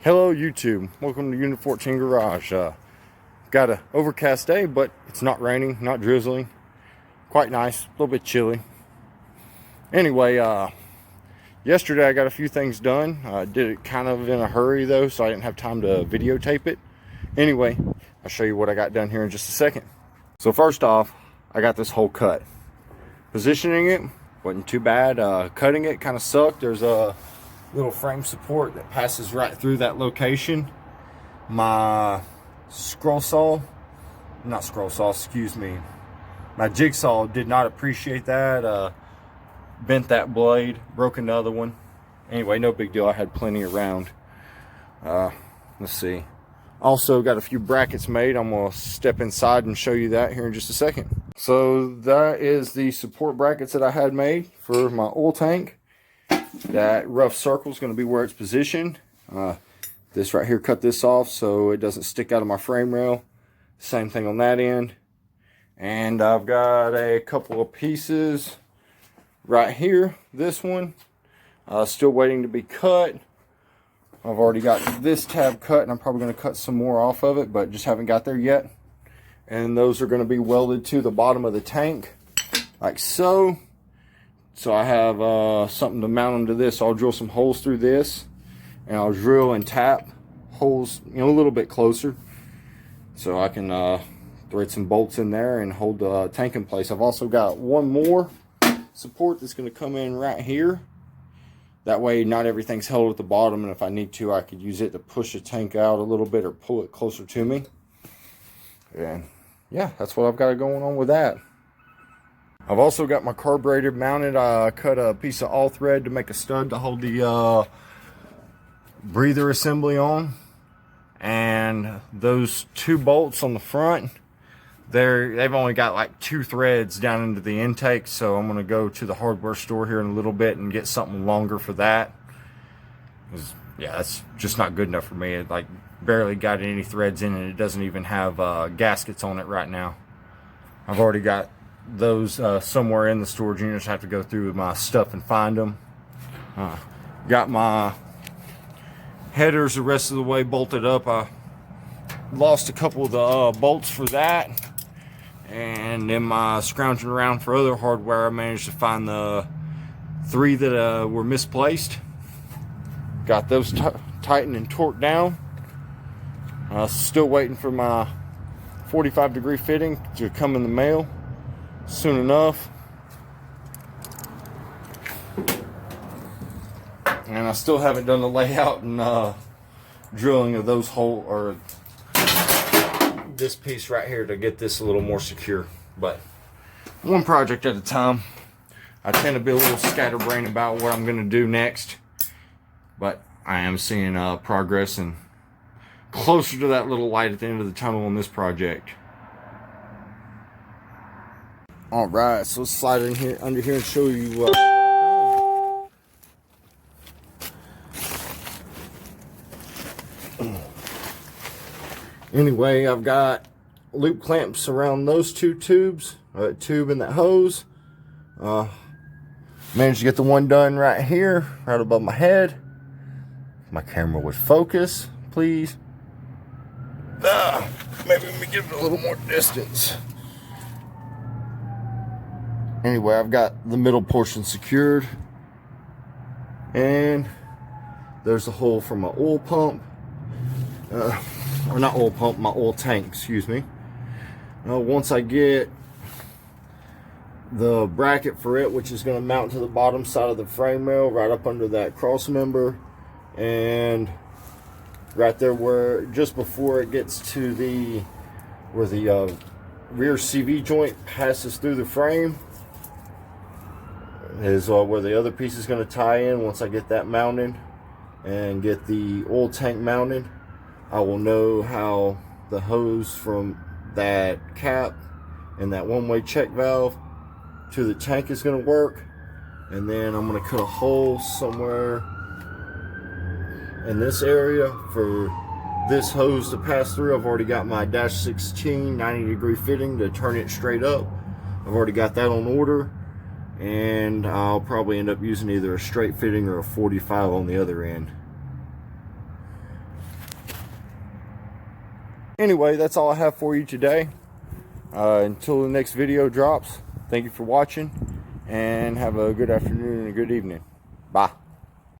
Hello YouTube, welcome to Unit 14 Garage. Got an overcast day, but it's not raining, not drizzling. Quite nice, a little bit chilly. Anyway, yesterday I got a few things done. I did it kind of in a hurry though, so I didn't have time to videotape it. Anyway, I'll show you what I got done here in just a second. So first off, I got this hole cut. Positioning it wasn't too bad. Cutting it kind of sucked. There's a little frame support that passes right through that location. My my jigsaw did not appreciate that. Bent that blade, broke another one. Anyway, no big deal, I had plenty around. Let's see, also got a few brackets made. I'm gonna step inside and show you that here in just a second. So that is the support brackets that I had made for my oil tank. That rough circle is going to be where it's positioned. This right here, cut this off so it doesn't stick out of my frame rail. Same thing on that end. And I've got a couple of pieces right here. This one still waiting to be cut. I've already got this tab cut, and I'm probably going to cut some more off of it, but just haven't got there yet. And those are going to be welded to the bottom of the tank like so. So I have something to mount them to this. I'll drill some holes through this, and I'll drill and tap holes, a little bit closer, so I can thread some bolts in there and hold the tank in place. I've also got one more support that's going to come in right here. That way not everything's held at the bottom, and if I need to, I could use it to push the tank out a little bit or pull it closer to me. And yeah, that's what I've got going on with that. I've also got my carburetor mounted. I cut a piece of all thread to make a stud to hold the breather assembly on. And those two bolts on the front, they've only got like 2 threads down into the intake, so I'm going to go to the hardware store here in a little bit and get something longer for that. Yeah, that's just not good enough for me. It like barely got any threads in it. It doesn't even have gaskets on it right now. I've already got those somewhere in the storage unit. Just have to go through my stuff and find them. Got my headers the rest of the way bolted up. I lost a couple of the bolts for that, and in my scrounging around for other hardware, I managed to find the 3 that were misplaced. Got those tightened and torqued down. Still waiting for my 45-degree fitting to come in the mail soon enough. And I still haven't done the layout and drilling of those holes, or this piece right here, to get this a little more secure. But one project at a time. I tend to be a little scatterbrained about what I'm going to do next, but I am seeing progress and closer to that little light at the end of the tunnel on this project. All right, so let's slide in here under here and show you what I've done. Anyway, I've got loop clamps around those 2 tubes, that tube and that hose. Managed to get the one done right here, right above my head. If my camera would focus, please. Maybe let me give it a little more distance. Anyway, I've got the middle portion secured, and there's a hole for my oil pump, or not oil pump, my oil tank, excuse me. Once I get the bracket for it, which is going to mount to the bottom side of the frame rail, right up under that cross member, and right there where, just before it gets to the, where the rear CV joint passes through the frame, is where the other piece is going to tie in. Once I get that mounted and get the oil tank mounted, I will know how the hose from that cap and that one-way check valve to the tank is going to work. And then I'm going to cut a hole somewhere in this area for this hose to pass through. I've already got my -16 90-degree fitting to turn it straight up. I've already got that on order. and I'll probably end up using either a straight fitting or a 45 on the other end. Anyway, that's all I have for you today. Until the next video drops, thank you for watching, and have a good afternoon and a good evening. Bye.